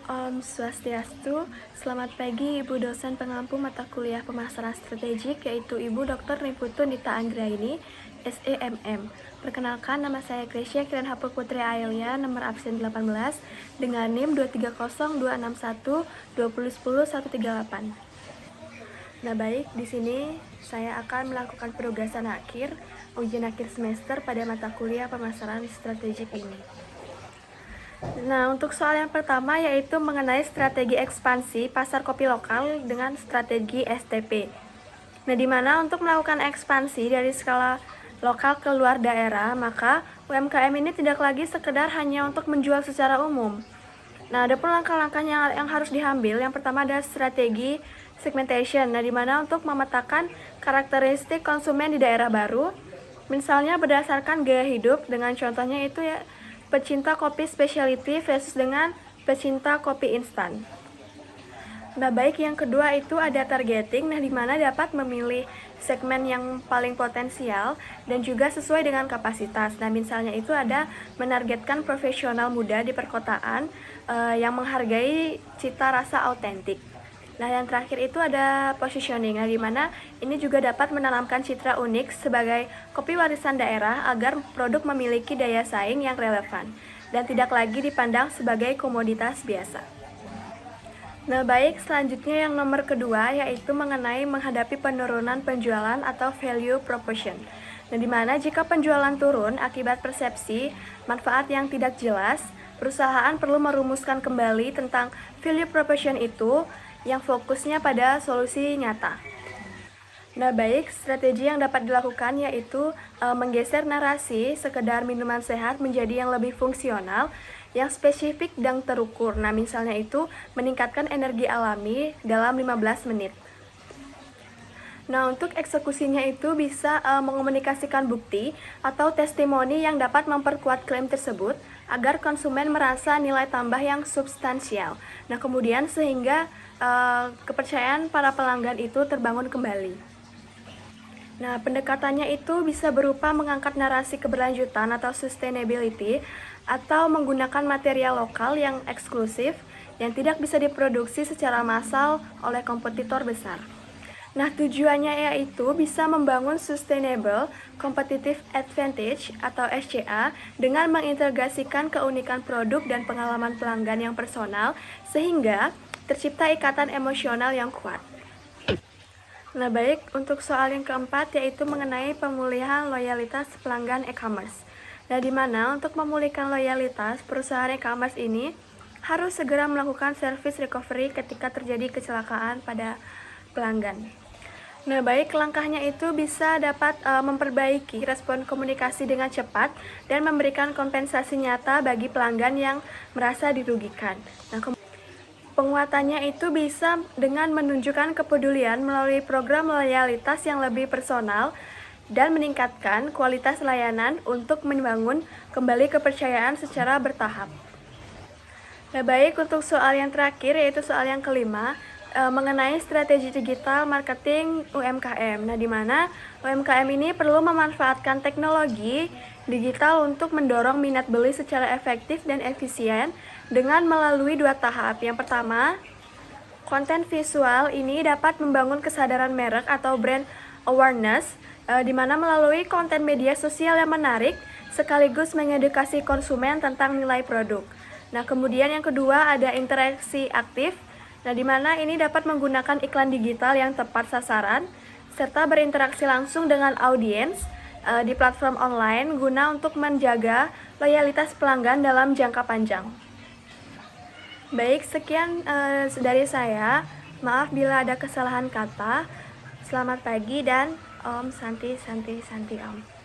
Om Swastiastu, selamat pagi Ibu dosen pengampu mata kuliah pemasaran strategik yaitu Ibu Dr. Niputu Nita Anggraini, SEMM. Perkenalkan, nama saya Gracia Kiran Hapur Putri Aelia, nomor absen 18, dengan NIM 2302612010138. Nah baik, di sini saya akan melakukan penugasan akhir, ujian akhir semester pada mata kuliah pemasaran strategik ini. Nah, untuk soal yang pertama yaitu mengenai strategi ekspansi pasar kopi lokal dengan strategi STP. Nah, di mana untuk melakukan ekspansi dari skala lokal ke luar daerah, maka UMKM ini tidak lagi sekedar hanya untuk menjual secara umum. Nah, ada pun langkah-langkah yang harus diambil. Yang pertama adalah strategi segmentation. Nah, di mana untuk memetakan karakteristik konsumen di daerah baru, misalnya berdasarkan gaya hidup, dengan contohnya itu ya pecinta kopi specialty versus dengan pecinta kopi instan. Nah, baik, yang kedua itu ada targeting, nah di mana dapat memilih segmen yang paling potensial dan juga sesuai dengan kapasitas. Nah, misalnya itu ada menargetkan profesional muda di perkotaan yang menghargai cita rasa autentik. Nah, yang terakhir itu ada positioning, nah di mana ini juga dapat menanamkan citra unik sebagai kopi warisan daerah agar produk memiliki daya saing yang relevan dan tidak lagi dipandang sebagai komoditas biasa. Nah baik, selanjutnya yang nomor kedua yaitu mengenai menghadapi penurunan penjualan atau value proposition. Nah, di mana jika penjualan turun akibat persepsi manfaat yang tidak jelas, perusahaan perlu merumuskan kembali tentang value proposition itu yang fokusnya pada solusi nyata. Nah baik, strategi yang dapat dilakukan yaitu menggeser narasi sekedar minuman sehat menjadi yang lebih fungsional, yang spesifik dan terukur. Nah misalnya itu meningkatkan energi alami dalam 15 menit. Nah, untuk eksekusinya itu bisa mengomunikasikan bukti atau testimoni yang dapat memperkuat klaim tersebut agar konsumen merasa nilai tambah yang substansial. Nah, kemudian sehingga kepercayaan para pelanggan itu terbangun kembali. Nah, pendekatannya itu bisa berupa mengangkat narasi keberlanjutan atau sustainability atau menggunakan material lokal yang eksklusif yang tidak bisa diproduksi secara massal oleh kompetitor besar. Nah, tujuannya yaitu bisa membangun Sustainable Competitive Advantage atau SCA dengan mengintegrasikan keunikan produk dan pengalaman pelanggan yang personal sehingga tercipta ikatan emosional yang kuat. Nah, baik, untuk soal yang keempat yaitu mengenai pemulihan loyalitas pelanggan e-commerce. Nah, di mana untuk memulihkan loyalitas perusahaan e-commerce ini harus segera melakukan service recovery ketika terjadi kecelakaan pada pelanggan. Nah baik, langkahnya itu bisa dapat memperbaiki respon komunikasi dengan cepat dan memberikan kompensasi nyata bagi pelanggan yang merasa dirugikan. Nah, penguatannya itu bisa dengan menunjukkan kepedulian melalui program loyalitas yang lebih personal dan meningkatkan kualitas layanan untuk membangun kembali kepercayaan secara bertahap. Nah baik, untuk soal yang terakhir yaitu soal yang kelima, mengenai strategi digital marketing UMKM. Nah, di mana UMKM ini perlu memanfaatkan teknologi digital untuk mendorong minat beli secara efektif dan efisien dengan melalui dua tahap. Yang pertama, konten visual ini dapat membangun kesadaran merek atau brand awareness, di mana melalui konten media sosial yang menarik sekaligus mengedukasi konsumen tentang nilai produk. Nah, kemudian yang kedua ada interaksi aktif. Nah, di mana ini dapat menggunakan iklan digital yang tepat sasaran, serta berinteraksi langsung dengan audiens di platform online guna untuk menjaga loyalitas pelanggan dalam jangka panjang. Baik, sekian dari saya. Maaf bila ada kesalahan kata. Selamat pagi dan Om Santi Santi Santi Om.